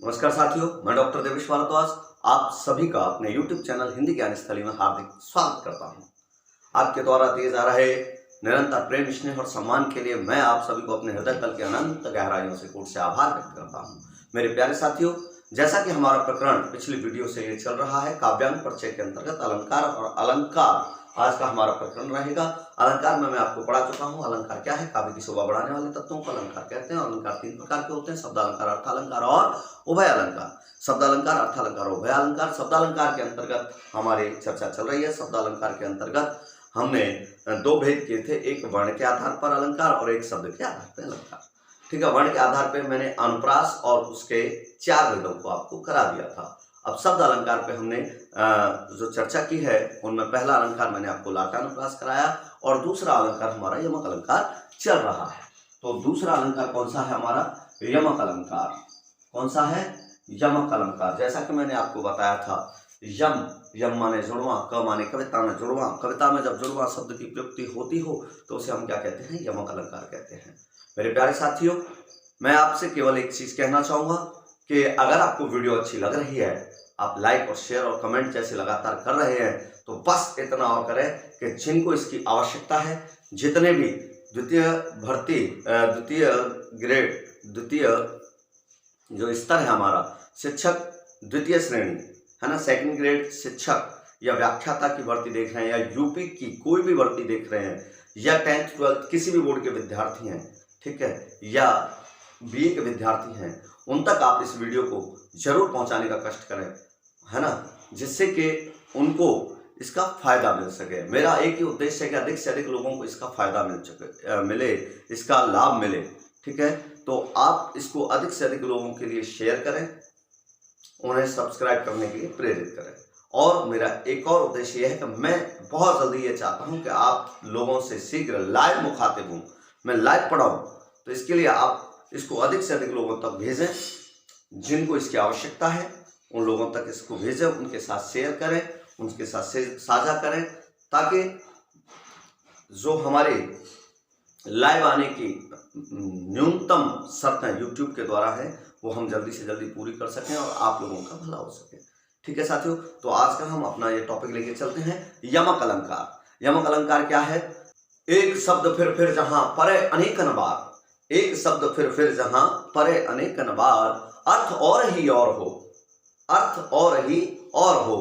नमस्कार साथियों, मैं डॉक्टर देवेश भारद्वाज आप सभी का अपने YouTube चैनल हिंदी ज्ञान स्थली में हार्दिक स्वागत करता हूं। आपके द्वारा दिए जा रहे निरंतर प्रेम, स्नेह और सम्मान के लिए मैं आप सभी को अपने हृदय तल के अनंत गहराइयों से कोट से आभार व्यक्त करता हूं। मेरे प्यारे साथियों, जैसा कि हमारा प्रकरण पिछली वीडियो से ये चल रहा है, काव्यांग परिचय के अंतर्गत अलंकार और अलंकार आज का हमारा प्रकरण रहेगा। अलंकार में मैं आपको पढ़ा चुका हूं। अलंकार क्या है? काव्य की शोभा बढ़ाने वाले तत्वों को अलंकार कहते हैं। अलंकार तीन प्रकार के होते हैं: शब्द अलंकार, अर्थ अलंकार और उभय अलंकार। शब्द अलंकार, अर्थ अलंकार, उभय अलंकार। शब्द अलंकार के अंतर्गत हमारी चर्चा चल रही है। शब्द अलंकार के अंतर्गत हमने दो भेद किए थे, एक वर्ण के आधार पर अलंकार और एक शब्द के आधार पर अलंकार। ठीक है, वर्ण के आधार पर मैंने अनुप्रास और उसके 4 भेदों को आपको करा दिया था। अब शब्द अलंकार पे हमने जो चर्चा की है उनमें पहला अलंकार मैंने आपको लाटानुप्रास कराया और दूसरा अलंकार हमारा यमक अलंकार चल रहा है। तो दूसरा अलंकार कौन सा है? हमारा यमक अलंकार। कौन सा है? यमक अलंकार। जैसा कि मैंने आपको बताया था, यम माने जुड़वा, क माने कविता में जुड़वा। कविता में जब जुड़वा शब्द की प्रयुक्ति होती हो तो उसे हम क्या कहते हैं? यमक अलंकार कहते हैं। मेरे प्यारे साथियों, मैं आपसे केवल एक चीज कहना चाहूंगा कि अगर आपको वीडियो अच्छी लग रही है, आप लाइक और शेयर और कमेंट जैसे लगातार कर रहे हैं, तो बस इतना और करें कि जिनको इसकी आवश्यकता है, जितने भी द्वितीय भर्ती, द्वितीय ग्रेड, द्वितीय जो स्तर है हमारा शिक्षक द्वितीय श्रेणी है ना, सेकंड ग्रेड शिक्षक या व्याख्याता की भर्ती देख रहे हैं, या यूपी की कोई भी भर्ती देख रहे हैं, या 10th 12th किसी भी बोर्ड के विद्यार्थी हैं, ठीक है, या बीए के विद्यार्थी हैं, उन तक आप इस वीडियो को जरूर पहुंचाने का कष्ट करें, है ना, जिससे कि उनको इसका फायदा मिल सके। मेरा एक ही उद्देश्य है कि अधिक से अधिक लोगों को इसका फायदा मिले, इसका लाभ मिले। ठीक है, तो आप इसको अधिक से अधिक लोगों के लिए शेयर करें, उन्हें सब्सक्राइब करने के लिए प्रेरित करें। और मेरा एक और उद्देश्य यह है कि मैं बहुत जल्दी ये चाहता हूं कि आप लोगों से शीघ्र लाइव मुखातिब हूं, मैं लाइव पढ़ाऊं। तो इसके लिए आप इसको अधिक से अधिक लोगों तक भेजें, जिनको इसकी आवश्यकता है उन लोगों तक इसको भेजें, उनके साथ शेयर करें, उनके साथ साझा करें, ताकि जो हमारे लाइव आने की न्यूनतम शर्तें यूट्यूब के द्वारा है वो हम जल्दी से जल्दी पूरी कर सकें और आप लोगों का भला हो सके। ठीक है साथियों, तो आज का हम अपना ये टॉपिक लेके चलते हैं, यमक अलंकार। यमक अलंकार क्या है? एक शब्द फिर जहां परे अनेकन बार, एक शब्द फिर जहां परे अनेकन बार, अर्थ और ही और हो, अर्थ और ही और हो,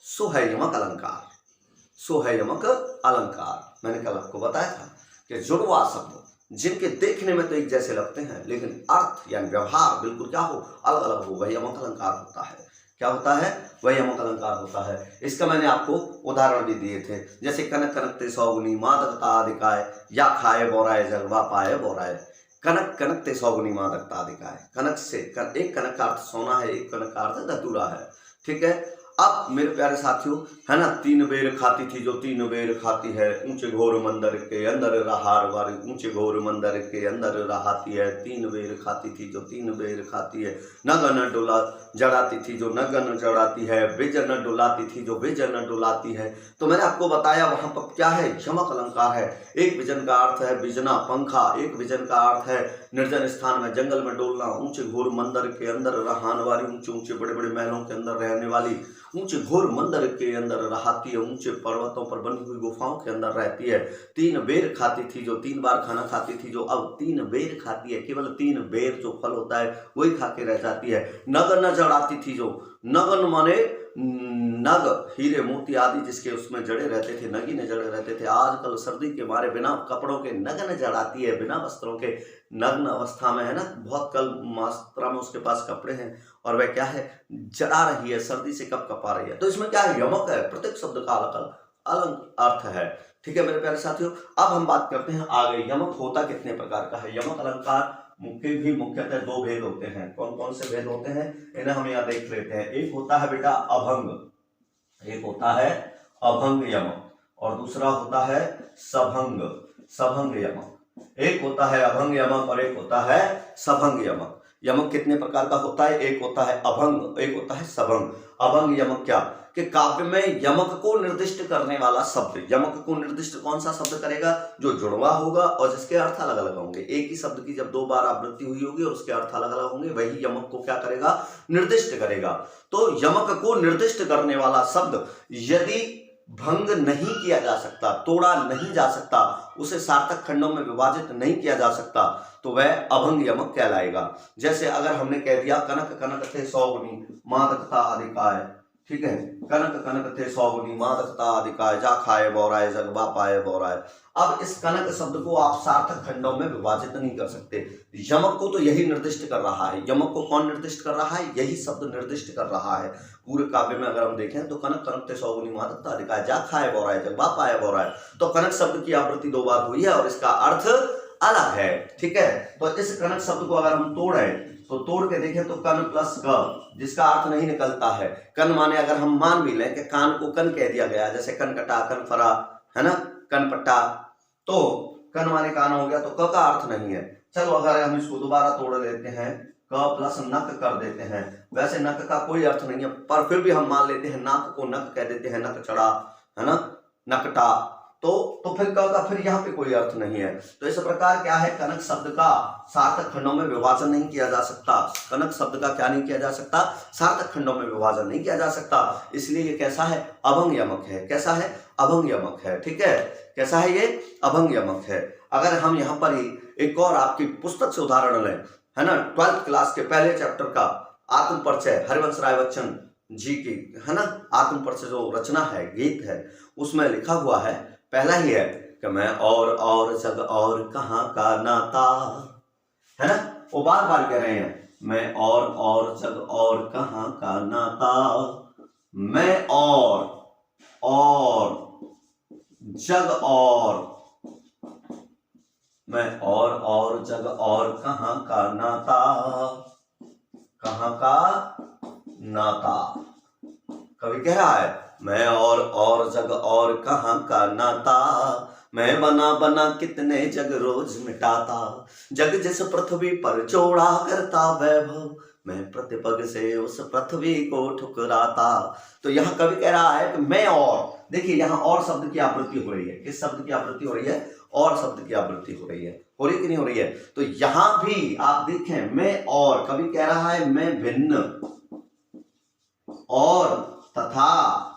सो है यमक अलंकार, सो है यमक अलंकार। मैंने कल आपको बताया था कि जुड़वा शब्द जिनके देखने में तो एक जैसे लगते हैं लेकिन अर्थ यानी व्यवहार बिल्कुल क्या हो, अलग अलग हो, वही यमक अलंकार होता है। क्या होता है? वही यमक अलंकार होता है। इसका मैंने आपको उदाहरण भी दिए थे, जैसे कनक कनकते सौगुनी मादकता अधिकाय, या खाए बोराए जगवा पाए बोराए। कनक कनकते सौगुनी मादकता अधिकाय, कनक से एक कनक का अर्थ सोना है, एक कनक का अर्थ धतूरा है। ठीक है, अब मेरे प्यारे साथियों, है ना, 3 बेर खाती थी जो 3 बेर खाती है, ऊंचे घोर मंदिर के अंदर रहार वारी, ऊंचे घोर मंदिर के अंदर रहाती है। 3 बेर खाती थी जो 3 बेर खाती है, नगन डोला जड़ाती थी जो नगन जड़ाती है, बिजन डुलाती थी जो बिजन डुलाती है। तो मैंने आपको बताया वहां पर क्या है, यमक अलंकार है। एक विजन का अर्थ है बिजना पंखा, एक विजन का अर्थ है निर्जन स्थान में जंगल में डोलना, ऊंचे घोर मंदिर के अंदर रहान वाली, ऊंचे ऊंचे बड़े बड़े महलों के अंदर रहने वाली, ऊंचे घोर मंदिर के अंदर रहती है, ऊंचे पर्वतों पर बनी हुई गुफाओं के अंदर रहती है। 3 बेर खाती थी जो 3 बार खाना खाती थी, जो अब 3 बेर खाती है, केवल 3 बेर जो फल होता है वही खा के रह जाती है। नगन जड़ाती थी जो, नगन माने नग, हीरे मोती आदि जिसके उसमें जड़े रहते थे, नगीने जड़े रहते थे। आजकल सर्दी के मारे बिना कपड़ों के नगन जड़ाती है, बिना वस्त्रों के नग्न अवस्था में, है ना, बहुत कल मात्रा में उसके पास कपड़े हैं और वह क्या है, जड़ा रही है, सर्दी से कप कपा रही है। तो इसमें क्या है, यमक है, प्रत्येक शब्द का अलग अलग अर्थ है। ठीक है मेरे प्यारे साथियों, अब हम बात करते हैं आगे, यमक होता कितने प्रकार का है। यमक अलंकार मुख्यतः 2 भेद होते हैं। कौन कौन से भेद होते हैं इन्हें हम यहाँ देख लेते हैं। एक होता है बेटा अभंग, एक होता है अभंग यमक, और दूसरा होता है सभंग, सभंग यमक। एक होता है अभंग यमक और एक होता है सभंग यमक। यमक कितने प्रकार का होता है? एक होता है अभंग, एक होता है सभंग। अभंग यमक क्या कि काव्य में यमक को निर्दिष्ट करने वाला शब्द, यमक को निर्दिष्ट कौन सा शब्द करेगा? जो जुड़वा होगा और जिसके अर्थ अलग अलग होंगे। एक ही शब्द की जब 2 बार आवृत्ति हुई होगी और उसके अर्थ अलग अलग होंगे, वही यमक को क्या करेगा? निर्दिष्ट करेगा। तो यमक को निर्दिष्ट करने वाला शब्द यदि भंग नहीं किया जा सकता, तोड़ा नहीं जा सकता, उसे सार्थक खंडों में विभाजित नहीं किया जा सकता, तो वह अभंग यमक कहलाएगा। जैसे अगर हमने कह दिया कनक कनक थे 100 गुनी मादकता अधिकाय, ठीक है, कनक कनक थे 100 गुनी मादकता अधिकाय, जा खाए बौराए जग बा पाए बौराए। अब इस कनक शब्द को आप सार्थक खंडों में विभाजित नहीं कर सकते। यमक को तो यही निर्दिष्ट कर रहा है। यमक को कौन निर्दिष्ट कर रहा है? यही शब्द निर्दिष्ट कर रहा है। पूरे काव्य में अगर हम देखें तो कनक कनक थे 100 गुनी मादकता अधिकाय, जा खाए बौराए जग बा पाए बौराए, तो कनक शब्द की आवृत्ति 2 बार हुई है और इसका अर्थ अलग है, ठीक है। तो इस कनक शब्द को अगर हम तोड़ें तो तोड़ के देखें तो कन प्लस क, जिसका अर्थ नहीं निकलता है। कन माने अगर हम मान भी लें कि कान को कन कह दिया गया, जैसे कन कटा, कन फरा, है ना, कन पट्टा, तो कन माने कान हो गया, तो क का अर्थ नहीं है। चलो अगर हम इसको दोबारा तोड़ लेते हैं, क प्लस नक कर देते हैं, वैसे नक का कोई अर्थ नहीं है, पर फिर भी हम मान लेते हैं, नाक को नक कह देते हैं, नक चढ़ा, है ना, नकटा, तो फिर क का फिर यहाँ पे कोई अर्थ नहीं है। तो इस प्रकार क्या है, कनक शब्द का सार्थक खंडों में विभाजन नहीं किया जा सकता। कनक शब्द का क्या नहीं किया जा सकता? सार्थक खंडों में विभाजन नहीं किया जा सकता। इसलिए ये कैसा है? अभंग यमक है। कैसा है? अभंग यमक है, ठीक है। कैसा है ये? अभंग यमक है। अगर हम यहाँ पर ही एक और आपकी पुस्तक से उदाहरण लें, है ना, 12th क्लास के पहले चैप्टर का आत्म परिचय, हरिवंश राय बच्चन जी की, है ना, आत्म परिचय जो रचना है, गीत है, उसमें लिखा हुआ है, पहला ही है कि मैं और जग और कहाँ का नाता, है ना, वो बार बार कह रहे हैं, मैं और जग और कहाँ का नाता, मैं और जग और, मैं और जग और कहाँ का नाता, कहाँ का नाता। कवि कह रहा है मैं और जग और कहाँ का नाता, मैं बना कितने जग रोज मिटाता, जग जिस पृथ्वी पर चौड़ा करता वैभव, मैं प्रतिपग से उस पृथ्वी को ठुकराता। तो यहाँ कवि कह रहा है कि मैं, और देखिए यहाँ और शब्द की आवृत्ति हो रही है। किस शब्द की आवृत्ति हो रही है? और शब्द की आवृत्ति हो रही है। हो रही कि नहीं हो रही है? तो यहां भी आप देखें, मैं और, कवि कह रहा है मैं भिन्न, और तथा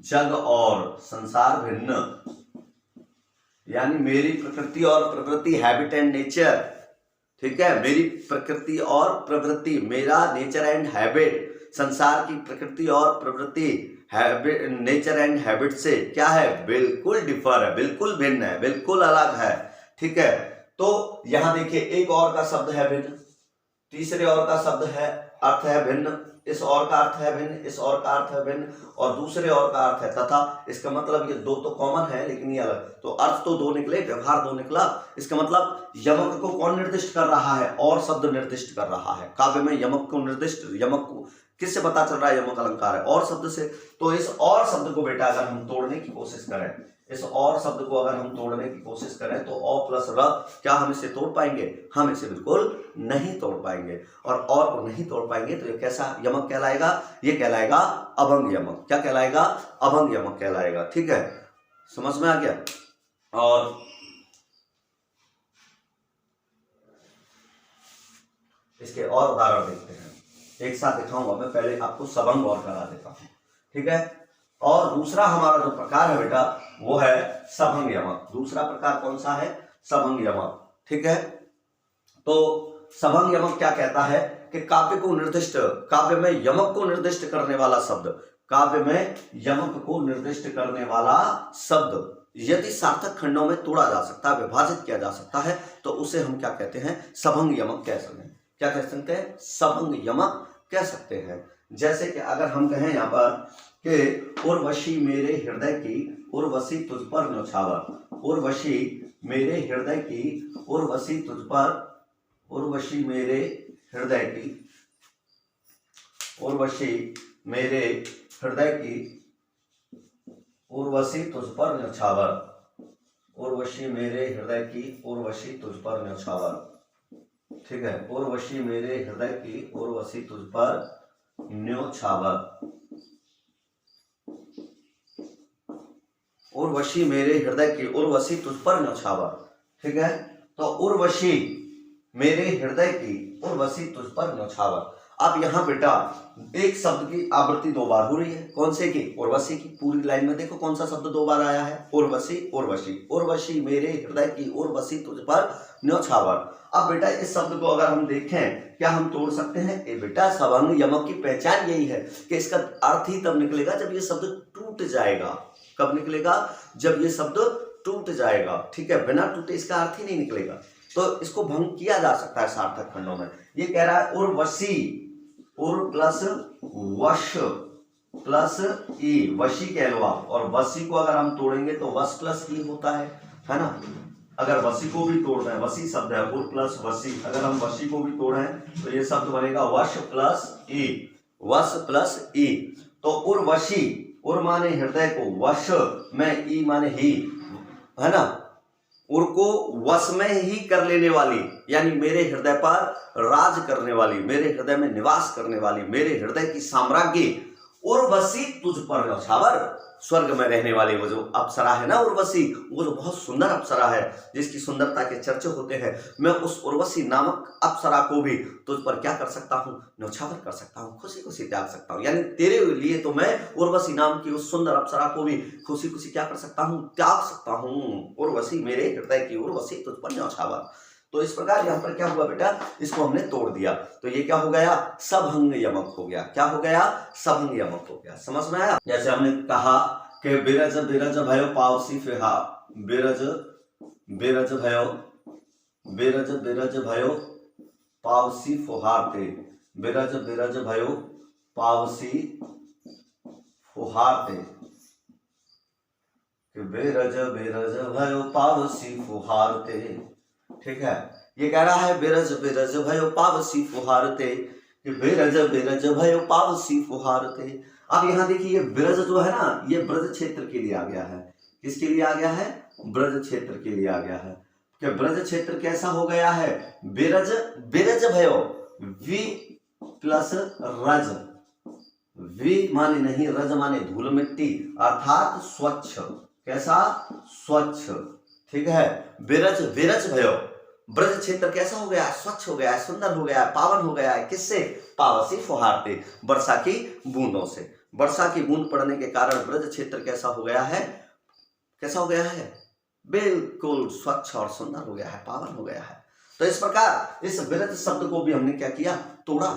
जग और संसार भिन्न, यानी मेरी प्रकृति और प्रवृत्ति, हैबिट एंड नेचर, ठीक है, मेरी प्रकृति और प्रवृत्ति, मेरा नेचर एंड हैबिट, संसार की प्रकृति और प्रवृत्ति, हैबिट, नेचर एंड हैबिट से क्या है? बिल्कुल डिफर है, बिल्कुल भिन्न है, बिल्कुल अलग है, ठीक है। तो यहां देखिए एक और का शब्द है भिन्न, तीसरे और का शब्द है अर्थ है भिन्न, इस और का अर्थ है भिन्न, इस और का अर्थ है भिन्न, और दूसरे और का अर्थ है तथा। इसका मतलब ये दो तो कॉमन है लेकिन ये अलग, तो अर्थ तो 2 निकले, व्यवहार 2 निकला। इसका मतलब यमक को कौन निर्दिष्ट कर रहा है? और शब्द निर्दिष्ट कर रहा है। काव्य में यमक को निर्दिष्ट, यमक को किससे पता चल रहा है? यमक अलंकार है, और शब्द से। तो इस और शब्द को बेटा अगर हम तोड़ने की कोशिश करें, इस और शब्द को अगर हम तोड़ने की कोशिश करें तो अ प्लस र, क्या हम इसे तोड़ पाएंगे? हम इसे बिल्कुल नहीं तोड़ पाएंगे। और को नहीं तोड़ पाएंगे तो ये कैसा यमक कहलाएगा? ये कहलाएगा अभंग यमक। क्या कहलाएगा? अभंग यमक कहलाएगा, ठीक है। समझ में आ गया? और इसके और उदाहरण देखते हैं, एक साथ दिखाऊंगा मैं, पहले आपको सबंग और करा देता हूं, ठीक है। और दूसरा हमारा जो प्रकार है बेटा वो है सभंग यमक। दूसरा प्रकार कौन सा है? सभंग यमक, ठीक है। तो सभंग यमक क्या कहता है कि काव्य को निर्दिष्ट, काव्य में यमक को निर्दिष्ट करने वाला शब्द, काव्य में यमक को निर्दिष्ट करने वाला शब्द यदि सार्थक खंडों में तोड़ा जा सकता है, विभाजित किया जा सकता है, तो उसे हम क्या कहते हैं? सभंग यमक कह सकते हैं। क्या कह सकते हैं? सभंग यमक कह सकते हैं। जैसे कि अगर हम कहें यहाँ पर कि उर्वशी मेरे हृदय की, उर्वशी तुझ पर न्योछावर, उर्वशी मेरे हृदय की, उर्वशी तुझ पर, उर्वशी मेरे हृदय की, उर्वशी मेरे हृदय की, उर्वशी तुझ पर न्योछावर, उर्वशी मेरे हृदय की, उर्वशी तुझ पर न्योछावर। ठीक है, उर्वशी मेरे हृदय की उर्वशी तुझ पर न्योछावर, उर्वशी मेरे हृदय की उर्वशी तुझ पर न्योछावर। ठीक है, तो उर्वशी मेरे हृदय की उर्वशी तुझ पर न्योछावर। अब यहाँ बेटा एक शब्द की आवृत्ति दो बार हो रही है, कौन से की? उर्वशी की। पूरी लाइन में देखो कौन सा शब्द दो बार आया है, उर्वशी उर्वशी। उर्वशी मेरे हृदय की उर्वशी तुझ पर न्योछावर। अब बेटा इस शब्द को अगर हम देखें, क्या हम तोड़ सकते हैं? ये बेटा सवर्ण यमक की पहचान यही है कि इसका अर्थ ही तब निकलेगा जब ये शब्द टूट जाएगा। कब निकलेगा? जब ये शब्द टूट जाएगा। ठीक है, बिना टूटे इसका अर्थ ही नहीं निकलेगा। तो इसको भंग किया जा सकता है सार्थक खंडों में। ये कह रहा है उर्वशी, उर प्लस वश प्लस ई, वशी कह लो आप। और वशी को अगर हम तोड़ेंगे तो वश प्लस ई होता है ना। अगर वशी को भी तोड़ दें, वशी शब्द है, उर प्लस वशी, अगर हम वशी को भी तोड़ें तो ये शब्द बनेगा वश प्लस ई, वश प्लस ई। तो उर्वशी, उर माने हृदय को, वश में ई माने ही, है ना। उर को वश में ही कर लेने वाली, यानी मेरे हृदय पर राज करने वाली, मेरे हृदय में निवास करने वाली, मेरे हृदय की साम्राज्ञी उर्वशी तुझ पर न्योछावर। स्वर्ग में रहने वाली वो जो अप्सरा है ना उर्वशी, वो जो बहुत सुंदर अप्सरा है जिसकी सुंदरता के चर्चे होते हैं, मैं उस उर्वशी नामक अप्सरा को भी तुझ पर क्या कर सकता हूँ? न्योछावर कर सकता हूँ, खुशी खुशी त्याग सकता हूँ। यानी तेरे लिए तो मैं उर्वशी नाम की उस सुंदर अप्सरा को भी खुशी खुशी क्या कर सकता हूँ? त्याग सकता हूँ। उर्वशी मेरे हृदय की उर्वशी तुझ पर न्योछावर। तो इस प्रकार यहाँ पर क्या हुआ बेटा? इसको हमने तोड़ दिया, तो ये क्या हो गया? सभंग यमक हो गया। क्या हो गया? सभंग यमक हो गया। समझ में आया? जैसे हमने कहा कि बिरज बिरज भयो पावसी फिहा, बिरज बिरज भयो, बिरज बिरज भयो पावसी फुहारते, बिरज बिरज भयो पावसी फुहारते, बिरज बिरज भयो पावसी फुहारते। ठीक है, ये कह रहा है बिरज बिरज भयो पावसी फुहारते, बिरज बिरज भयो पावसी फुहारते। अब यहाँ देखिए ब्रज जो है ना, ये ब्रज क्षेत्र के लिए आ गया है। किसके लिए आ गया है? ब्रज क्षेत्र के लिए आ गया है। कि ब्रज क्षेत्र कैसा हो गया है? बिरज बिरज भयो, वी प्लस रज, वी माने नहीं, रज माने धूल मिट्टी, अर्थात स्वच्छ। कैसा? स्वच्छ। ठीक है, बिरज बिरज भयो, ब्रज क्षेत्र कैसा हो गया? स्वच्छ हो गया है, सुंदर हो गया है, पावन हो गया है। किससे? पावसी फुहारते, वर्षा की बूंदों से। वर्षा की बूंद पड़ने के कारण ब्रज क्षेत्र कैसा हो गया है? कैसा हो गया है? बिल्कुल स्वच्छ और सुंदर हो गया है, पावन हो गया है। तो इस प्रकार इस ब्रज शब्द को भी हमने क्या किया? तोड़ा।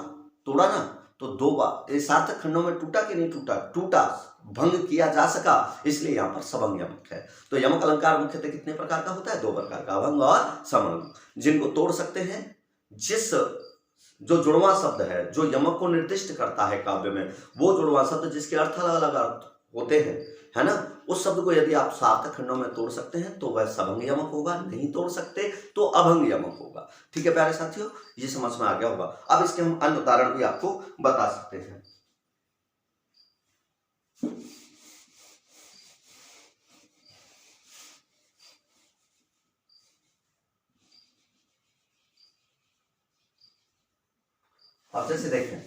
तोड़ा ना, तो दो बार ये सार्थक खंडों में टूटा कि नहीं टूटा? टूटा, भंग किया जा सका, इसलिए यहाँ पर सबंग यमक है। तो यमक अलंकार मुख्यतः कितने प्रकार का होता है? दो प्रकार का, अभंग और समंग, जिनको तोड़ सकते हैं। जिस जो जुड़वा शब्द है जो यमक को निर्दिष्ट करता है काव्य में, वो जुड़वा शब्द जिसके अर्थ अलग अलग अर्थ होते हैं, है ना, उस शब्द को यदि आप सार्थक खंडों में तोड़ सकते हैं तो वह सबंग यमक होगा, नहीं तोड़ सकते तो अभंग यमक होगा। ठीक है प्यारे साथियों, ये समझ में आ गया होगा। अब इसके हम अन्य उदाहरण भी आपको बता सकते हैं। अब जैसे देखें,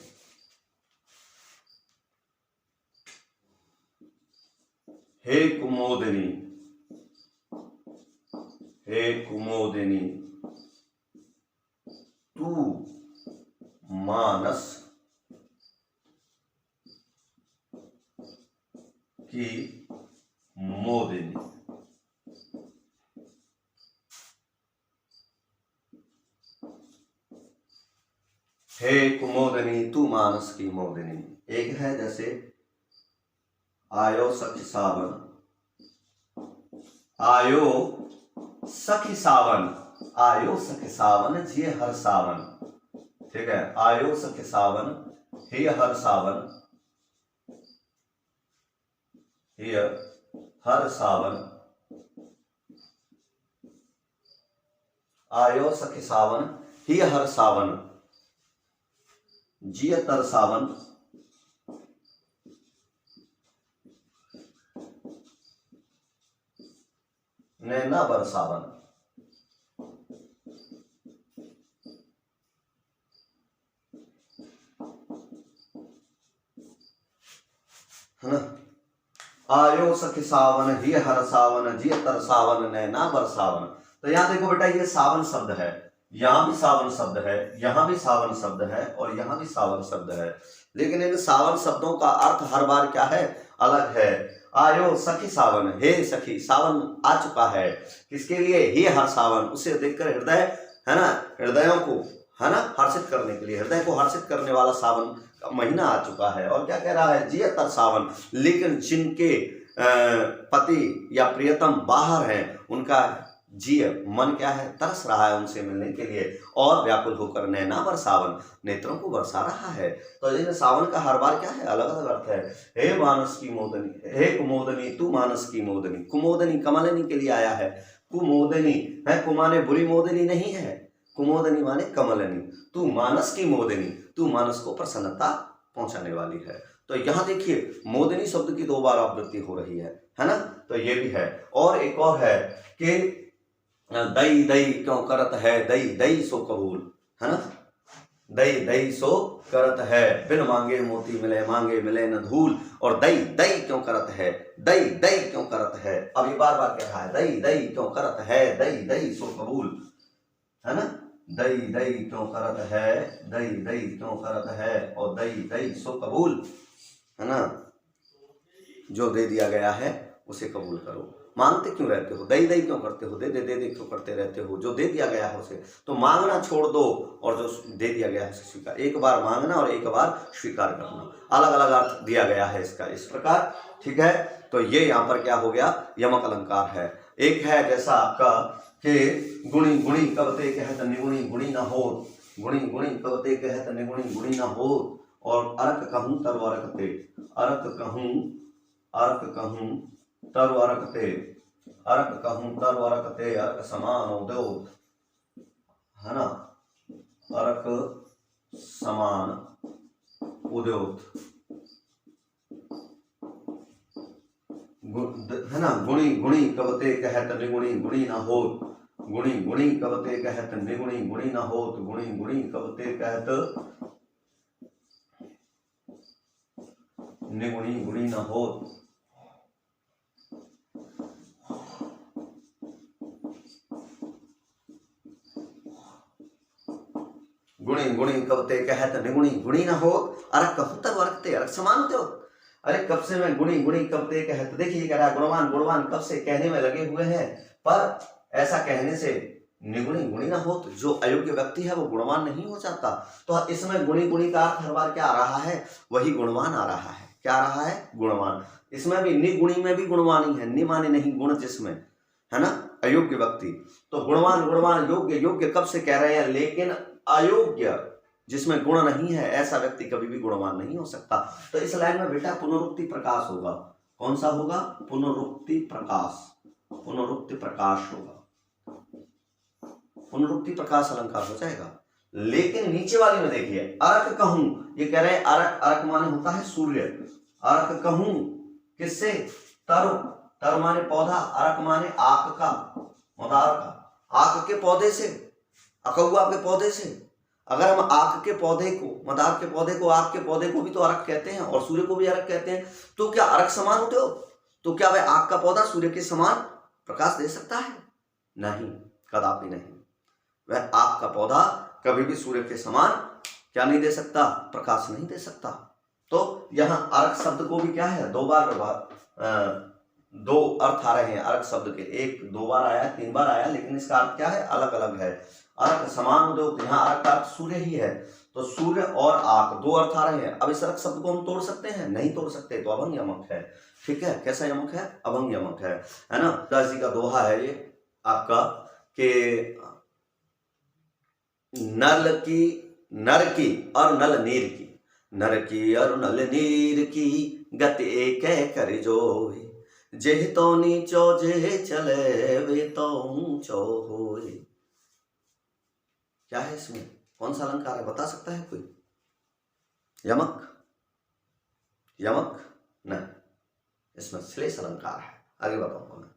हे कुमोदिनी, हे कुमोदिनी तू मानस की मोदिनी। हे कुमोदिनी तू मानस की मोदिनी। एक है जैसे आयो सखी सावन, आयो सखी सावन, आयो सखी सावन जिये हर सावन। ठीक है, आयो सखी सावन हे हर सावन, हे हर सावन, आयो सखी सावन हे हर सावन, जिय तर सावन, नैना बरसावन। है ना। आयो सखी सावन ही हर सावन जिय तर सावन नैना बरसावन। तो यहाँ देखो बेटा, ये सावन शब्द है, यहाँ भी सावन शब्द है, यहाँ भी सावन शब्द है और यहाँ भी सावन शब्द है, लेकिन इन सावन शब्दों का अर्थ हर बार क्या है, अलग है। आयो सखी सावन, हे सखी सावन आ चुका है, किसके लिए, ही हर सावन, उसे देखकर हृदय, है ना, हृदयों को, है ना, हर्षित करने के लिए, हृदय को हर्षित करने वाला सावन का महीना आ चुका है। और क्या कह रहा है, जिय तर सावन, लेकिन जिनके पति या प्रियतम बाहर हैं, उनका जिय मन क्या है, तरस रहा है उनसे मिलने के लिए, और व्याकुल होकर नैना बरसावन, नेत्रों को बरसा रहा है। तो इन सावन का हर बार क्या है, अलग अलग अर्थ है। हे मानस की मोदनी, हे कुमोदनी तू मानस की मोदनी, कुमोदनी कमलिनी के लिए आया है, कुमोदनी है, कुमाने बुरी मोदनी नहीं है, कुमोदनी माने कमलिनी, तू मानस की मोदनी, तू मानस को प्रसन्नता पहुंचाने वाली है। तो यहाँ देखिए मोदनी शब्द की 2 बार आवृत्ति हो रही है ना, तो ये भी है। और एक और है कि दई दई क्यों करत है, दई दई सो कबूल, है ना, दई दई सो करत है, बिन मांगे मोती मिले, मांगे मिले न धूल। और दई दई क्यों करत है, दई दई क्यों करत है, अब ये बार बार कह रहा है, दई दई क्यों करत है, दई दई सो कबूल, है ना, दई दई क्यों करत है, दई दई क्यों करत है, और दई दई सो कबूल, है ना, जो दे दिया गया है उसे कबूल करो। मांगते क्यों रहते हो, दई दई क्यों करते हो, दे दे दे दे क्यों करते रहते हो, जो दे दिया गया है उसे तो मांगना छोड़ दो, और जो दे दिया गया है उसे स्वीकार, एक बार मांगना और एक बार स्वीकार करना, अलग अलग अर्थ दिया गया है इसका इस प्रकार, ठीक है। तो ये यहाँ पर क्या हो गया, यमक अलंकार है। एक है जैसा आपका कि गुणी गुणी कवते कहत निगुणी गुणी न हो, गुणी गुणी कवते कहत निगुणी गुणी न हो, और अर्क कहूँ तरु अर्कते, अर्क कहूँ, अर्क कहूँ तरु अर्कते, अर्क कहूँ तरु अर्कते, अर्क समान उद्यो, है ना, अर्क समान उद्योत, है ना, गुणी गुणी कवते कहत निगुणी गुणी न हो, गुणी गुणी कवते कहत निगुणी गुणी न होत, गुणी गुणी कवते कहत निगुणी गुणी न होत। गुणी गुणी कवते कहत निगुणी गुणी न होत, अरक कहूँ तरु अर्कते, अर्क समान उद्यो। अरे कब से मैं गुणी गुणी कवते कहत, देखिए कह रहा है गुणवान गुणवान कब से कहने में लगे हुए हैं, पर ऐसा कहने से निगुणी गुणी न हो, तो जो अयोग्य व्यक्ति है वो गुणवान नहीं हो जाता। तो इसमें गुणी गुणी का अर्थ हर बार क्या आ रहा है, वही गुणवान आ रहा है, क्या आ रहा है, गुणवान। इसमें भी निगुणी में भी गुणवान ही है, नि माने नहीं गुण जिसमें, है ना, अयोग्य व्यक्ति, तो गुणवान गुणवान योग्य योग्य कब से कह रहे हैं, लेकिन अयोग्य जिसमें गुण नहीं है ऐसा व्यक्ति कभी भी गुणवान नहीं हो सकता। तो इस लाइन में बेटा पुनरुक्ति प्रकाश होगा, कौन सा होगा, पुनरुक्ति प्रकाश, पुनरुक्ति प्रकाश होगा, पुनरुक्ति प्रकाश अलंकार हो जाएगा। लेकिन नीचे वाली में देखिए, अर्क कहूं, ये कह रहे हैं अर्क, अर्क माने होता है सूर्य, अर्क कहूं किससे, तरु, तरु माने पौधा, अर्क माने आक का, मदार का, आक के पौधे से, अकहुआ के पौधे से। अगर हम आक के पौधे को, मदार के पौधे को, आक के पौधे को भी तो अर्क कहते हैं और सूर्य को भी अर्क कहते हैं, तो क्या अर्क समान होते हो, तो क्या वह आक का पौधा सूर्य के समान प्रकाश दे सकता है, नहीं, कदापि नहीं। वह आक का पौधा कभी भी सूर्य के समान क्या नहीं दे सकता, प्रकाश नहीं दे सकता। तो यहाँ अर्क शब्द को भी क्या है, 2 बार दो अर्थ आ रहे हैं अर्क शब्द के, एक 2 बार आया, 3 बार आया, लेकिन इसका अर्थ क्या है, अलग अलग है। अर्क समान उद्योग, यहाँ अर्क का अर्थ सूर्य ही है, तो सूर्य और आक 2 अर्थ आ रहे हैं। अब इस अर्क शब्द को हम तोड़ सकते हैं, नहीं तोड़ सकते, तो अभंग यमक है, ठीक है। कैसा यमक है, अभंग यमक है ना। दास जी का दोहा है ये आपका कि नर की और नल नीर की, नर की और नल नीर की गति एक कर जोए, जेह तो नीचो जे चले वे तो ऊंचो होए। क्या है इसमें, कौन सा अलंकार है, बता सकता है कोई, यमक, यमक नहीं, इसमें श्लेष अलंकार है, आगे बताऊंगा मैं,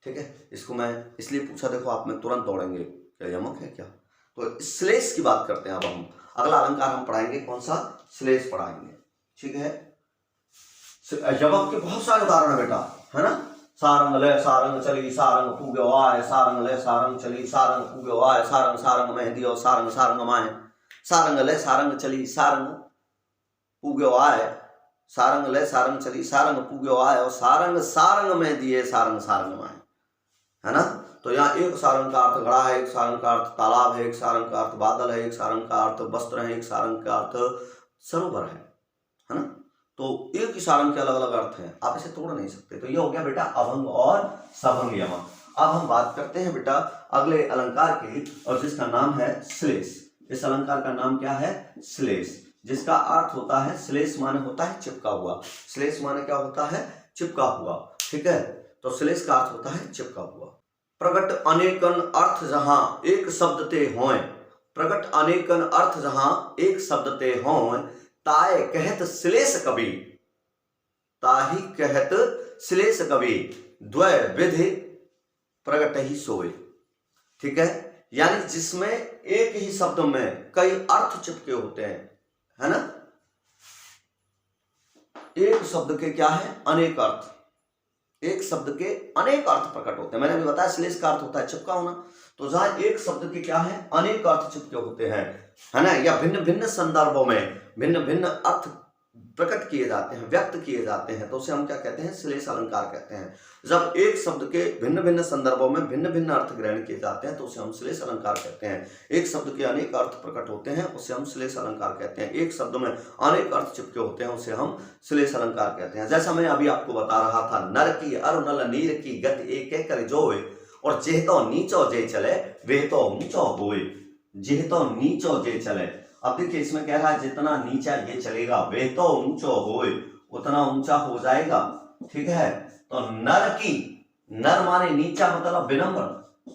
ठीक है। इसको मैं इसलिए पूछा, देखो आप में तुरंत दौड़ेंगे क्या यमक है क्या, तो श्लेष की बात करते हैं। अब हम अगला अलंकार हम पढ़ाएंगे, कौन सा, श्लेष पढ़ाएंगे, ठीक है। यमक के बहुत सारे उदाहरण है बेटा, है ना। सारंग ले सारंग चली सारंग पूग्यो आए, सारंग ले सारंग चली सारंग पूग्यो आए, सारंग सारंग मेहंदी और सारंग सारंग माए, सारंग ले सारंग चली सारंग पूग्यो आए, सारंग ले सारंग चली सारंग पूग्यो आए, और सारंग सारंग मेहंदी है सारंग सारंग माए, है ना। तो यहाँ एक सारंग का अर्थ घड़ा है, एक सारंग का अर्थ तालाब है, एक सारंग का अर्थ बादल है, एक सारंग का अर्थ वस्त्र है, एक सारंग का अर्थ सरोवर है ना। तो एक ही सारंग के अलग अलग अर्थ हैं, आप इसे तोड़ नहीं सकते। तो ये हो गया बेटा अभंग और सभंग यमक। अब हम बात करते हैं बेटा अगले अलंकार की, और जिसका नाम है श्लेष। इस अलंकार का नाम क्या है? श्लेष, जिसका अर्थ होता है, श्लेष माने होता है चिपका हुआ। श्लेष माने क्या होता है? चिपका हुआ, ठीक है। तो श्लेष का अर्थ होता है चिपका हुआ। प्रगट अनेकन अर्थ जहां एक शब्द ते होय, प्रगट अनेकन अर्थ जहां एक शब्द ते होय, ताय कहत श्लेष कवि, ताही कहत श्लेष कवि, द्वय विधि प्रगट ही सोए। ठीक है, यानी जिसमें एक ही शब्द में कई अर्थ चिपके होते हैं, है ना। एक शब्द के क्या है? अनेक अर्थ, एक शब्द के अनेक अर्थ प्रकट होते हैं। मैंने अभी बताया श्लेष का अर्थ होता है चिपका होना, तो जहां एक शब्द के क्या है? अनेक अर्थ चिपके होते हैं, है ना, या भिन्न भिन्न संदर्भों में भिन्न भिन्न अर्थ प्रकट किए जाते हैं, व्यक्त किए जाते हैं, तो उसे हम क्या कहते हैं? श्लेष अलंकार कहते हैं। जब एक शब्द के भिन्न भिन्न संदर्भों में भिन्न भिन्न अर्थ ग्रहण किए जाते हैं तो उसे हम श्लेष अलंकार कहते हैं। एक शब्द के अनेक अर्थ प्रकट होते हैं, उसे हम श्लेष अलंकार कहते हैं। एक शब्द में अनेक अर्थ चिपके होते हैं, उसे हम श्लेष अलंकार कहते हैं। जैसा मैं अभी आपको बता रहा था, नर की अरु नल नीर की गति एक कर जोए, और जेहतो नीचो जे चले वेहतो ऊंचो होए, जेहतो नीचो जे चले। अब देखिए इसमें कह रहा है जितना नीचा ये चलेगा वेहतो ऊंचो होए, उतना ऊंचा हो जाएगा। ठीक है, तो नर की, नर माने नीचा मतलब विनम्र,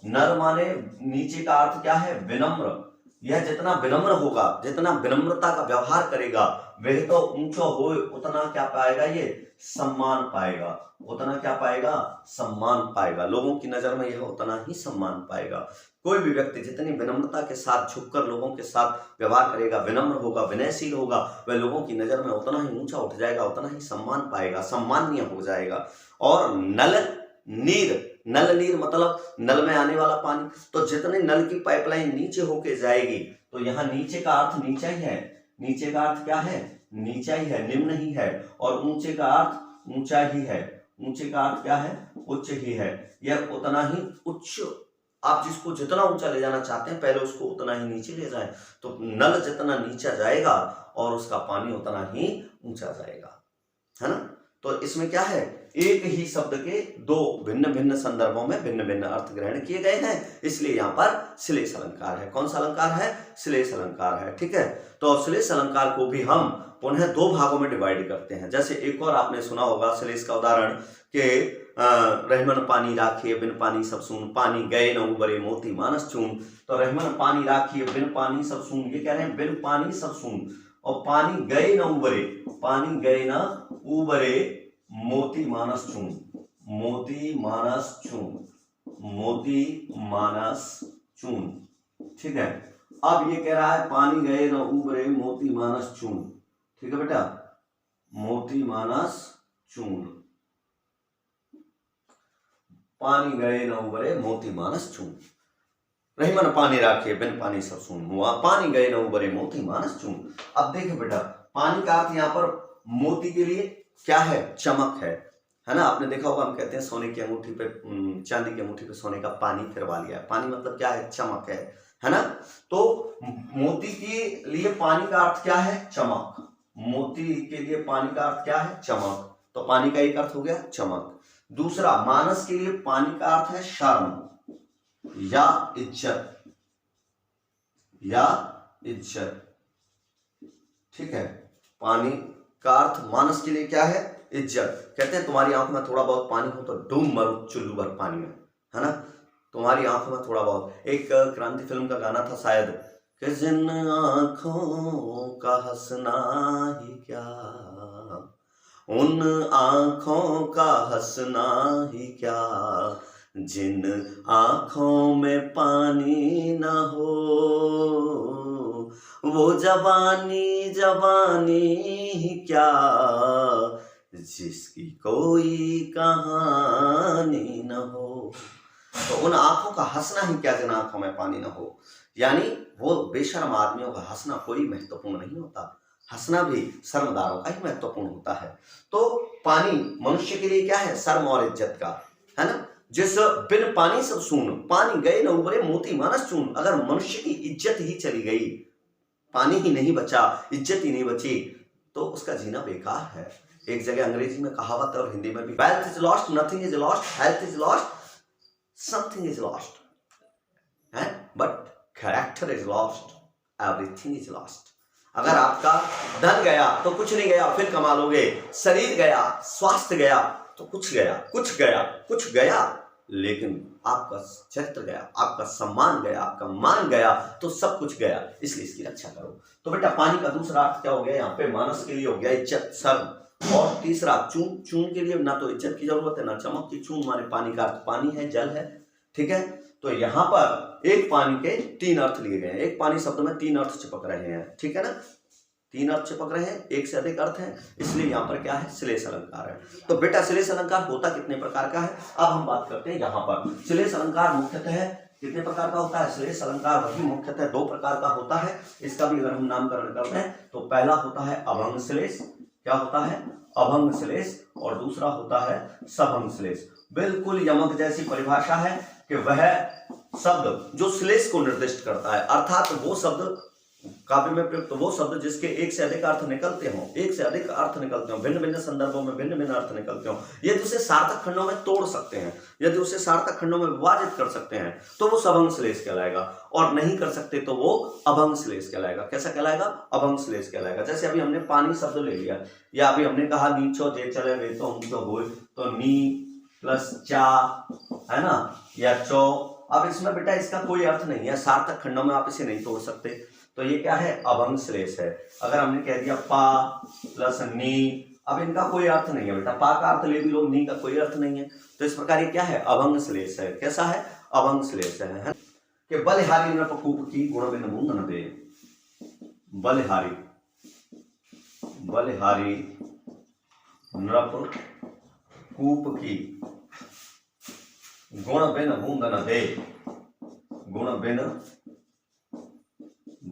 नर माने नीचे का अर्थ क्या है? विनम्र। यह जितना विनम्र होगा, जितना विनम्रता का व्यवहार करेगा, वह तो ऊंचो होए, उतना क्या पाएगा? ये सम्मान पाएगा। उतना क्या पाएगा? सम्मान पाएगा। लोगों की नजर में यह उतना ही सम्मान पाएगा। कोई भी व्यक्ति जितनी विनम्रता के साथ झुककर लोगों के साथ व्यवहार करेगा, विनम्र होगा, विनयशील होगा, वह लोगों की नजर में उतना ही ऊंचा उठ जाएगा, उतना ही सम्मान पाएगा, सम्माननीय हो जाएगा। और नल नीर, नल नीर मतलब नल में आने वाला पानी, तो जितने नल की पाइपलाइन नीचे होके जाएगी, तो यहाँ नीचे का अर्थ नीचा ही है। नीचे का अर्थ क्या है? नीचा ही है, निम्न ही है। और ऊंचे का अर्थ ऊंचा ही है। ऊंचे का अर्थ क्या है? उच्च ही है। यह उतना ही उच्च, आप जिसको जितना ऊंचा ले जाना चाहते हैं पहले उसको उतना ही नीचे ले जाएं। तो नल जितना नीचा जाएगा और उसका पानी उतना ही ऊंचा जाएगा, है ना। तो इसमें क्या है? एक ही शब्द के दो भिन्न भिन्न संदर्भों में भिन्न भिन्न अर्थ ग्रहण किए गए हैं, इसलिए यहाँ पर श्लेष अलंकार है। कौन सा अलंकार है? श्लेष अलंकार है। ठीक है, तो श्लेष अलंकार को भी हम पुनः दो भागों में डिवाइड करते हैं। जैसे एक और आपने सुना होगा श्लेष का उदाहरण के रहमन पानी राखिए बिन पानी सब सून, पानी गए न उबरे मोती मानस चून। तो रहमन पानी राखिए बिन पानी सब सून, ये कह रहे हैं बिन पानी सब सून, और पानी गए न उबरे, पानी गए न उबरे मोती मानस चून, मोती मानस चून, मोती मानस चून। ठीक है, अब ये कह रहा है पानी गए न उबरे मोती मानस चून। ठीक है बेटा, मोती मानस चून, पानी गए न उबरे मोती मानस चून। रहीमन पानी राखे बिन पानी सब सून, हुआ पानी गए न उबरे मोती मानस चून। अब देखिए बेटा, पानी का अर्थ यहाँ पर मोती के लिए क्या है? चमक है ना। आपने देखा होगा, हम कहते हैं सोने की अंगूठी पे, चांदी की अंगूठी पे सोने का पानी फिरवा लिया। पानी मतलब क्या है? चमक है ना। तो मोती के लिए पानी का अर्थ क्या है? चमक। मोती के लिए पानी का अर्थ क्या है? चमक। तो पानी का एक अर्थ हो गया चमक। दूसरा, मानस के लिए पानी का अर्थ है शर्म या इज्जत, या इज्जत। ठीक है, पानी का अर्थ मानस के लिए क्या है? इज्जत। कहते हैं तुम्हारी आंखों में थोड़ा बहुत पानी हो तो डूब मरो चुल्लू भर पानी में, है ना। तुम्हारी आंखों में थोड़ा बहुत, एक क्रांति फिल्म का गाना था शायद, कि जिन आंखों का हंसना ही क्या, उन आंखों का हंसना ही क्या, जिन आंखों में पानी न हो, वो जवानी जवानी ही क्या, जिसकी कोई कहानी न हो। तो उन आंखों का हंसना ही क्या जिन आंखों में पानी न हो, यानी वो बेशर्म आदमियों का हंसना कोई महत्वपूर्ण नहीं होता, हंसना भी शर्मदारों का ही महत्वपूर्ण होता है। तो पानी मनुष्य के लिए क्या है, शर्म और इज्जत का, है ना। जिस बिन पानी सब सून, पानी गए न उबरे मोती मानस चून। अगर मनुष्य की इज्जत ही चली गई, पानी ही नहीं बचा, इज्जत ही नहीं बची, तो उसका जीना बेकार है। एक जगह अंग्रेजी में कहावत है और हिंदी में भी, wealth is lost, nothing is lost, health is lost, something is lost, है, but character is lost, everything is lost. अगर आपका धन गया तो कुछ नहीं गया, फिर कमा लोगे। शरीर गया, स्वास्थ्य गया तो कुछ गया, कुछ गया, कुछ गया, लेकिन आपका चरित्र गया, आपका सम्मान गया, आपका मान गया, तो सब कुछ गया। इसलिए इसकी रक्षा करो। तो बेटा पानी का दूसरा अर्थ क्या हो गया यहाँ पे, मानस के लिए हो गया इज्जत, शर्म। और तीसरा चून, चून के लिए ना तो इज्जत की जरूरत है ना चमक की। चून माने पानी का अर्थ पानी है, जल है, ठीक है। तो यहाँ पर एक पानी के तीन अर्थ लिए गए हैं, एक पानी शब्द में तीन अर्थ चिपक रहे हैं, ठीक है ना, तीन अर्थ चिपक रहे हैं, एक से अधिक अर्थ है, इसलिए यहाँ पर क्या है, श्लेष अलंकार है। तो बेटा श्लेष अलंकार होता कितने प्रकार का है, अब हम बात करते हैं। यहाँ पर श्लेष अलंकार मुख्यतः कितने प्रकार का होता है, श्लेष अलंकार वही मुख्यतः दो प्रकार का होता है। इसका भी अगर हम नामकरण करते हैं तो पहला होता है अभंग श्लेष, क्या होता है, अभंग श्लेष, और दूसरा होता है सभंग श्लेष। बिल्कुल यमक जैसी परिभाषा है कि वह शब्द जो श्लेष को निर्दिष्ट करता है, अर्थात वो शब्द काव्य में प्रयुक्त वो शब्द जिसके एक से अधिक अर्थ निकलते हों, एक से अधिक अर्थ निकलते हों, भिन्न भिन्न संदर्भों में भिन्न भिन्न अर्थ निकलते हों, यदि उसे सार्थक खंडों में तोड़ सकते हैं, यदि उसे सार्थक खंडों में विभाजित कर सकते हैं, तो वो सभंग श्लेष कहलाएगा, और नहीं कर सकते तो वो अभंग श्लेष कहलाएगा। कैसा कहलाएगा, अभंग श्लेष कहलाएगा। जैसे अभी हमने पानी शब्द ले लिया, या अभी हमने कहा नीचो जे चले वे तो हम तो होए, तो नी प्लस चा, है ना, या चौ। अब इसमें बेटा इसका कोई अर्थ नहीं है, सार्थक खंडों में आप इसे नहीं तोड़ सकते, तो ये क्या है, अभंग श्लेष है। अगर हमने कह दिया पा प्लस नी, अब इनका कोई अर्थ नहीं है बेटा, पा का अर्थ ले भी लो, नी का कोई अर्थ नहीं है, तो इस प्रकार ये क्या है, अभंग श्लेष है। कैसा है, अभंग श्लेष है कि बलिहारी नृप कूप की गुण बिन बूंद न दे। बलिहारी, बलिहारी नृप कूप की गुण बिन बूंद न दे, गुण बिन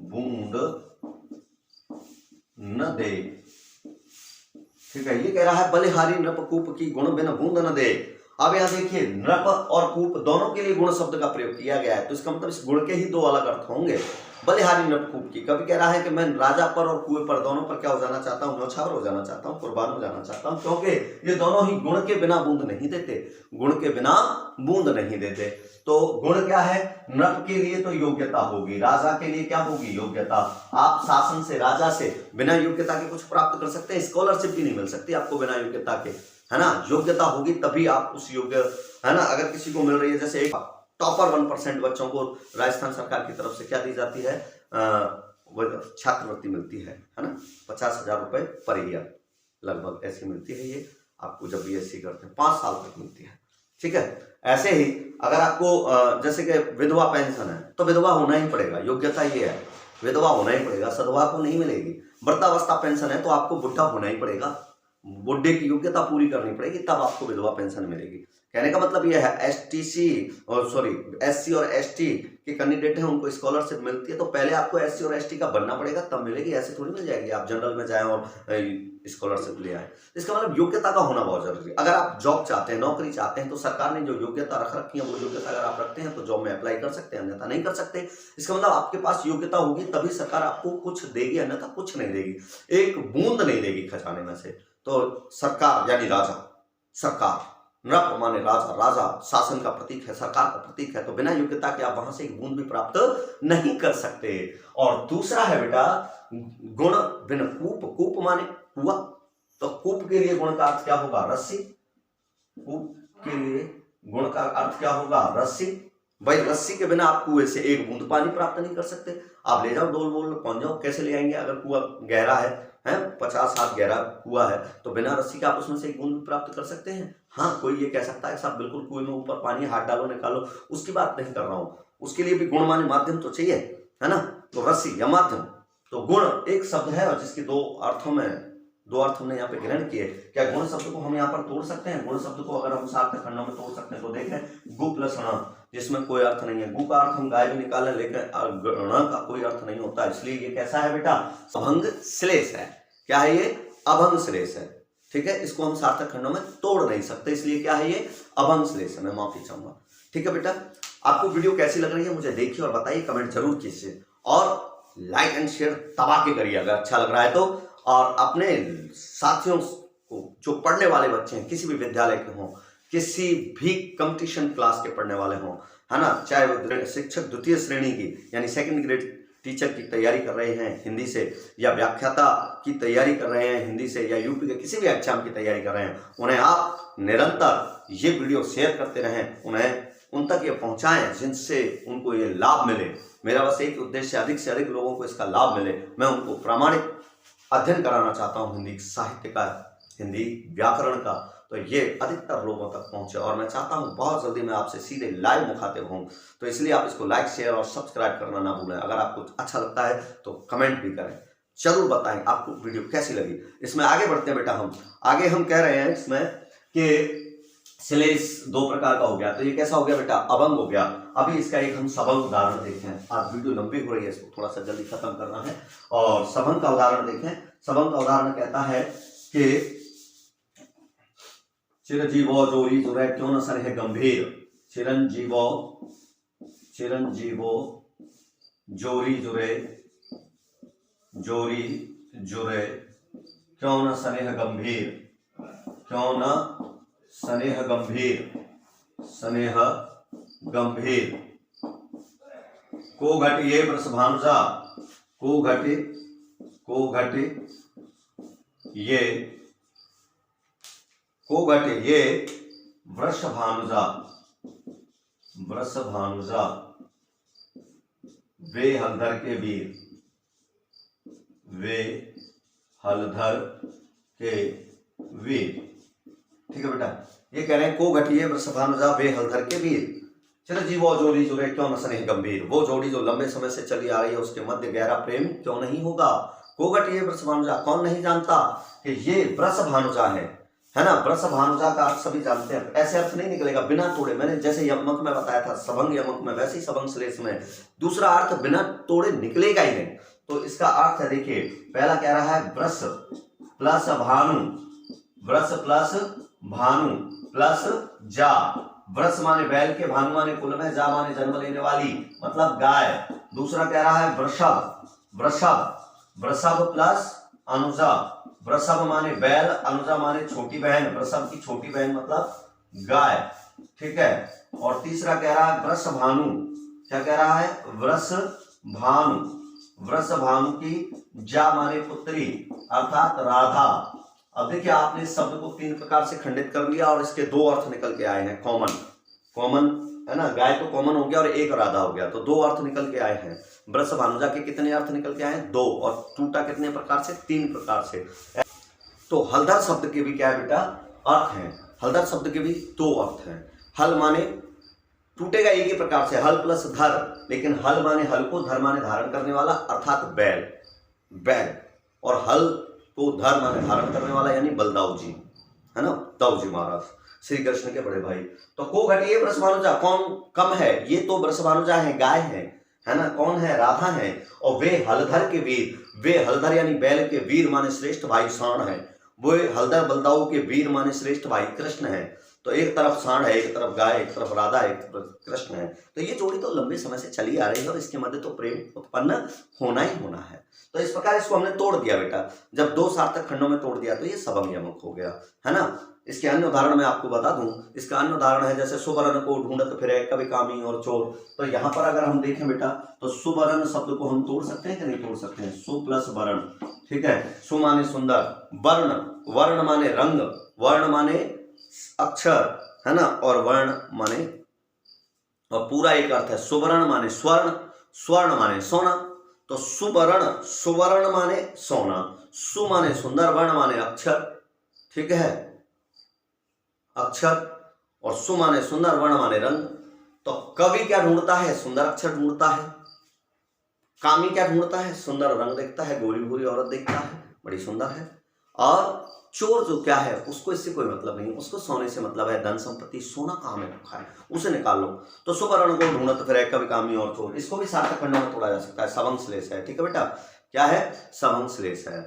बूंद न दे, ठीक है। ये कह रहा है बलिहारी नृप कूप की गुण बिन बूंद न दे। अब यहां देखिए नृप और कूप दोनों के लिए गुण शब्द का प्रयोग किया गया है, तो इसका मतलब इस गुण के ही दो अलग अर्थ होंगे। बलिहारी नृप कूप की, कभी कह रहा है कि मैं राजा पर और कुएं पर दोनों पर क्या हो जाना चाहता हूं, न्यौछावर हो जाना चाहता हूं, कुर्बान हो जाना चाहता हूं, क्योंकि ये दोनों ही गुण के बिना बूंद नहीं देते, गुण के बिना बूंद नहीं देते। तो गुण क्या है, नृप के लिए तो योग्यता होगी, राजा के लिए क्या होगी, योग्यता। आप शासन से, राजा से बिना योग्यता के कुछ प्राप्त कर सकते हैं, स्कॉलरशिप भी नहीं मिल सकती आपको बिना योग्यता के, है ना। योग्यता होगी तभी आप उस योग्य, है ना। अगर किसी को मिल रही है, जैसे एक टॉपर 1% बच्चों को राजस्थान सरकार की तरफ से क्या दी जाती है, छात्रवृत्ति मिलती है ना, 50,000 रुपए पर ईयर लगभग ऐसी मिलती है। ये आपको जब बीएससी करते हैं 5 साल तक मिलती है, ठीक है। ऐसे ही अगर आपको जैसे कि विधवा पेंशन है, तो विधवा होना ही पड़ेगा, योग्यता ये है, विधवा होना ही पड़ेगा, सधवा को नहीं मिलेगी। वृद्धावस्था पेंशन है तो आपको बुढ़ा होना ही पड़ेगा, बुढ़े की योग्यता पूरी करनी पड़ेगी, तब आपको विधवा पेंशन मिलेगी। कहने का मतलब यह है एससी और एसटी के कैंडिडेट हैं, उनको स्कॉलरशिप मिलती है, तो पहले आपको एससी और एसटी का बनना पड़ेगा, तब मिलेगी, ऐसे थोड़ी मिल जाएगी आप जनरल में जाएं और स्कॉलरशिप ले आए। इसका मतलब योग्यता का होना बहुत जरूरी है। अगर आप जॉब चाहते हैं, नौकरी चाहते हैं, तो सरकार ने जो योग्यता रख रखी है, वो योग्यता अगर आप रखते हैं तो जॉब में अप्लाई कर सकते हैं, अन्यथा नहीं कर सकते। इसका मतलब आपके पास योग्यता होगी तभी सरकार आपको कुछ देगी, अन्यथा कुछ नहीं देगी, एक बूंद नहीं देगी खजाने में से। तो सरकार यानी राजा, सरकार, नृप माने राजा, राजा शासन का प्रतीक है, सरकार का प्रतीक है, तो बिना योग्यता के आप वहां से एक बूंद भी प्राप्त नहीं कर सकते। और दूसरा है बेटा गुण बिन कूप, कूप माने कुआं, तो कूप के लिए गुण का अर्थ क्या होगा, रस्सी। कूप के लिए गुण का अर्थ क्या होगा, रस्सी। भाई रस्सी के बिना आप कुएं से एक बूंद पानी प्राप्त नहीं कर सकते। आप ले जाओ डोल बोल पहुंच जाओ, कैसे ले आएंगे, अगर कुआं गहरा है 50 हाथ गहरा कुआं है, तो बिना रस्सी के आप उसमें से एक बूंद प्राप्त कर सकते हैं। हाँ, कोई ये कह सकता है साहब बिल्कुल कुएं में ऊपर पानी, हाथ डालो निकालो, उसकी बात नहीं कर रहा हूं, उसके लिए भी गुण माने माध्यम तो चाहिए, है ना। तो रस्सी या माध्यम, तो गुण एक शब्द है और जिसके दो अर्थों में दो अर्थ हमने यहाँ पे ग्रहण किए। क्या गुण शब्द को हम यहाँ पर तोड़ सकते हैं? गुण शब्द को अगर हम सार्थक खंडों में तोड़ सकते हैं तो देखें गु प्लस ण, जिसमें कोई अर्थ नहीं है। गु का अर्थ हम गाय भी निकालें, लेकिन ण का कोई अर्थ नहीं होता, इसलिए ये कैसा है बेटा? अभंग श्लेष है। क्या है ये? अभंग श्लेष है। ठीक है, इसको हम सार्थक खंडों में तोड़ नहीं सकते, इसलिए क्या है ये? अभंग श्लेष है। मैं माफी चाहूंगा। ठीक है बेटा, आपको वीडियो कैसी लग रही है मुझे देखिए और बताइए, कमेंट जरूर कीजिए और लाइक एंड शेयर दबा के करिए अगर अच्छा लग रहा है तो। और अपने साथियों को, जो पढ़ने वाले बच्चे हैं, किसी भी विद्यालय के हों, किसी भी कंपटीशन क्लास के पढ़ने वाले हों, है ना, चाहे वो शिक्षक द्वितीय श्रेणी की यानी सेकंड ग्रेड टीचर की तैयारी कर रहे हैं हिंदी से, या व्याख्याता की तैयारी कर रहे हैं हिंदी से, या यूपी के किसी भी एग्जाम की तैयारी कर रहे हैं, उन्हें आप निरंतर ये वीडियो शेयर करते रहें, उन्हें उन तक ये पहुंचाएं जिनसे उनको ये लाभ मिले। मेरा बस एक उद्देश्य, अधिक से अधिक लोगों को इसका लाभ मिले। मैं उनको प्रामाणिक अध्ययन कराना चाहता हूं हिंदी साहित्य का, हिंदी व्याकरण का, तो ये अधिकतर लोगों तक पहुंचे। और मैं चाहता हूं बहुत जल्दी मैं आपसे सीधे लाइव मुखातिब हूं, तो इसलिए आप इसको लाइक शेयर और सब्सक्राइब करना ना भूलें। अगर आपको अच्छा लगता है तो कमेंट भी करें, जरूर बताएं आपको वीडियो कैसी लगी। इसमें आगे बढ़ते हैं बेटा, हम कह रहे हैं इसमें कि श्लेष दो प्रकार का हो गया, तो ये कैसा हो गया बेटा? अभंग हो गया। अभी इसका एक हम सबंग उदाहरण देखें। आज वीडियो लंबी हो रही है, इसको थोड़ा सा जल्दी खत्म करना है। और सबंग का उदाहरण देखें। सबंग का उदाहरण कहता है कि चिरंजीवो जोरी जुरे क्यों न सने गंभीर। चिरंजीवो जोरी जुरे क्यों न सने गंभीर, क्यों न स्नेह गंभीर। को घटिए वृषभानुजा, को घटे ये वृषभानुजा वे हलधर के वीर, ठीक है बेटा। ये कह रहे हैं को घटिए वृषभानुजा वे हलधर के वीर। चिरंजीवो जोड़ी जुरे क्यों न स्नेह गंभीर। वो जोड़ी जो लंबे समय से चली आ रही है, उसके मध्य गहरा प्रेम क्यों नहीं होगा। को घटिए वृषभानुजा, कौन नहीं जानता कि ये वृषभानुजा है ना। वृषभानुजा का अर्थ सभी जानते हैं, ऐसे अर्थ नहीं निकलेगा बिना तोड़े। मैंने जैसे यमक में बताया था, सबंग यमक में, वैसे ही सबंग श्लेष में दूसरा अर्थ बिना तोड़े निकलेगा ही नहीं। तो इसका अर्थ है, देखिए पहला कह रहा है वृष प्लस भानु प्लस जा। वृष माने बैल के, भानु माने कुल में, जा माने जन्म लेने वाली मतलब गाय। दूसरा कह रहा है वृषभ प्लस अनुजा। वृषभ माने बैल, अनुजा माने छोटी बहन, वृषभ की छोटी बहन मतलब गाय, ठीक है। और तीसरा कह रहा है वृषभानु। क्या कह रहा है? वृषभानु की जा माने पुत्री अर्थात राधा। अब देखिए आपने इस शब्द को तीन प्रकार से खंडित कर लिया और इसके दो अर्थ निकल के आए हैं। कॉमन है ना, गाय तो कॉमन हो गया और एक राधा हो गया, तो दो अर्थ निकल के आए हैं। वृषभानुजा के कितने अर्थ निकल के आए हैं? दो। और टूटा कितने प्रकार से? तीन प्रकार से। तो हलधर शब्द के भी क्या है बेटा? अर्थ हैं। हलधर शब्द के भी दो अर्थ हैं। हल माने टूटेगा एक ही प्रकार से, हल प्लस धर, लेकिन हल माने हल को, धर माने धारण करने वाला अर्थात बैल, और हल को धर माने धारण करने वाला यानी बलदाऊ जी, है ना, दाऊ जी महाराज, श्री कृष्ण के बड़े भाई। तो को घटिए वृषभानुजा, कौन कम है? ये तो वृषभानुजा है, गाय है ना। कौन है? राधा है। और वे हलधर के वीर, वे हलधर यानी बैल के वीर माने श्रेष्ठ भाई सांड है। वो हलधर बलदाऊ के वीर माने श्रेष्ठ भाई कृष्ण है। तो एक तरफ सांड है, एक तरफ गाय, एक तरफ राधा, एक तरफ कृष्ण है। तो ये जोड़ी तो लंबे समय से चली आ रही है और इसके मध्य तो प्रेम उत्पन्न होना ही होना है। तो इस प्रकार इसको हमने तोड़ दिया बेटा। जब दो सार्थक खंडों में तोड़ दिया तो ये सबंग यमक हो गया, है ना। इसके अन्य उदाहरण मैं आपको बता दूं। इसका अन्य उदाहरण है जैसे सुवर्ण को ढूंढत फिरे कभी कामी और चोर। तो यहाँ पर अगर हम देखें बेटा तो सुवर्ण शब्द को हम तोड़ सकते हैं कि नहीं तोड़ सकते हैं? सु प्लस वर्ण, ठीक है। सु माने सुंदर, वर्ण माने रंग, वर्ण माने अक्षर, है ना, और वर्ण माने, और पूरा एक अर्थ है। सुवर्ण माने स्वर्ण माने सोना। तो सुवर्ण माने सोना, सु माने सुंदर, वर्ण माने अक्षर, ठीक है, अक्षर, और सु माने सुंदर, वर्ण माने रंग। तो कवि क्या ढूंढता है? सुंदर अक्षर ढूंढता है। कामी क्या ढूंढता है? सुंदर रंग देखता है, गोरी भूरी औरत देखता है, बड़ी सुंदर है। और चोर जो क्या है उसको इससे कोई मतलब नहीं, उसको सोने से मतलब है, धन संपत्ति, सोना कहाँ में रखा है उसे निकाल लो। तो सुवर्ण को ढूंढत फिरे कभी कामी और चोर, इसको भी सार्थक खंडों में तोड़ा जा सकता है, सवंश्लेष है। ठीक है बेटा, क्या है, सवंश्लेष है।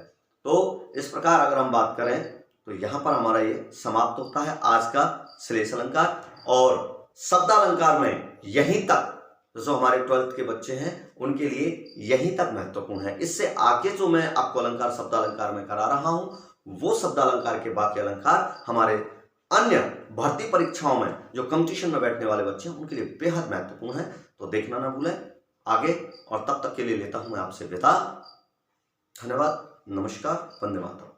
तो इस प्रकार अगर हम बात करें तो यहाँ पर हमारा ये समाप्त होता है आज का श्लेष अलंकार। और शब्दालंकार में यहीं तक जो हमारे 12th के बच्चे हैं उनके लिए यहीं तक महत्वपूर्ण है। इससे आगे जो मैं आपको अलंकार शब्दालंकार में करा रहा हूं वो शब्दालंकार के बाकी अलंकार हमारे अन्य भर्ती परीक्षाओं में जो कंपटीशन में बैठने वाले बच्चे हैं उनके लिए बेहद महत्वपूर्ण है। तो देखना ना भूलें आगे, और तब तक के लिए लेता हूं मैं आपसे विदा। धन्यवाद, नमस्कार, वंदे मातरम।